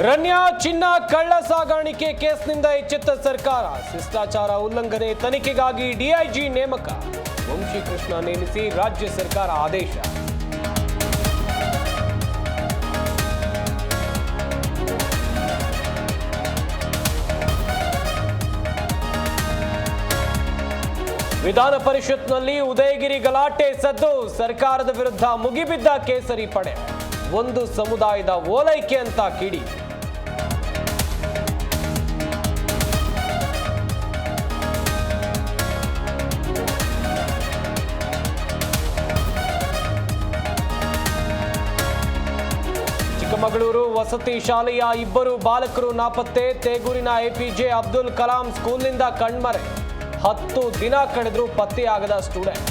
ರನ್ಯಾ ಚಿನ್ನ ಕಳ್ಳ ಸಾಗಾಣಿಕೆ ಕೇಸ್ನಿಂದ ಎಚ್ಚೆತ್ತ ಸರ್ಕಾರ, ಶಿಷ್ಟಾಚಾರ ಉಲ್ಲಂಘನೆ ತನಿಖೆಗಾಗಿ ಡಿಐಜಿ ನೇಮಕ, ವಂಶೀಕೃಷ್ಣ ನೇಮಿಸಿ ರಾಜ್ಯ ಸರ್ಕಾರ ಆದೇಶ. ವಿಧಾನ ಪರಿಷತ್ನಲ್ಲಿ ಉದಯಗಿರಿ ಗಲಾಟೆ ಸದ್ದು, ಸರ್ಕಾರದ ವಿರುದ್ಧ ಮುಗಿಬಿದ್ದ ಕೇಸರಿ ಪಡೆ, ಒಂದು ಸಮುದಾಯದ ಓಲೈಕೆ ಅಂತ ಕಿಡಿ. ಚಿಕ್ಕಮಗಳೂರು ವಸತಿ ಶಾಲೆಯ ಇಬ್ಬರು ಬಾಲಕರು ನಾಪತ್ತೆ, ತೇಗೂರಿನ ಎಪಿಜೆ ಅಬ್ದುಲ್ ಕಲಾಂ ಸ್ಕೂಲ್ನಿಂದ ಕಣ್ಮರೆ, 10 ದಿನ ಕಳೆದರೂ ಪತ್ತೆಯಾಗದ ಸ್ಟೂಡೆಂಟ್ಸ್.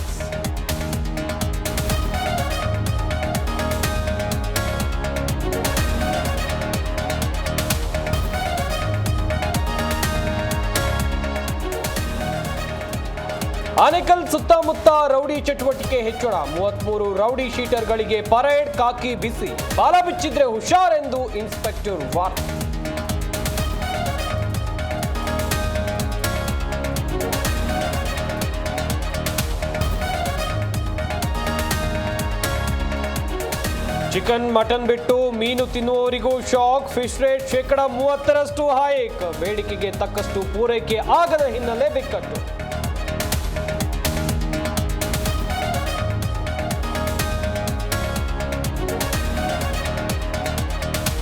ಆನೇಕಲ್ ಸುತ್ತಮುತ್ತ ರೌಡಿ ಚಟುವಟಿಕೆ ಹೆಚ್ಚಳ, 33 ರೌಡಿ ಶೀಟರ್ಗಳಿಗೆ ಪರೇಡ್, ಕಾಕಿ ಬಿಸಿ, ಬಾಲ ಬಿಚ್ಚಿದ್ರೆ ಹುಷಾರೆಂದು ಇನ್ಸ್ಪೆಕ್ಟರ್ ವಾರ್ನ್. ಚಿಕನ್ ಮಟನ್ ಬಿಟ್ಟು ಮೀನು ತಿನ್ನುವವರಿಗೂ ಶಾಕ್, ಫಿಶ್ ರೇಟ್ 30% ಹೈಕ್, ಬೇಡಿಕೆಗೆ ತಕ್ಕಷ್ಟು ಪೂರೈಕೆ ಆಗದ ಹಿನ್ನೆಲೆ ಬಿಕ್ಕಟ್ಟು.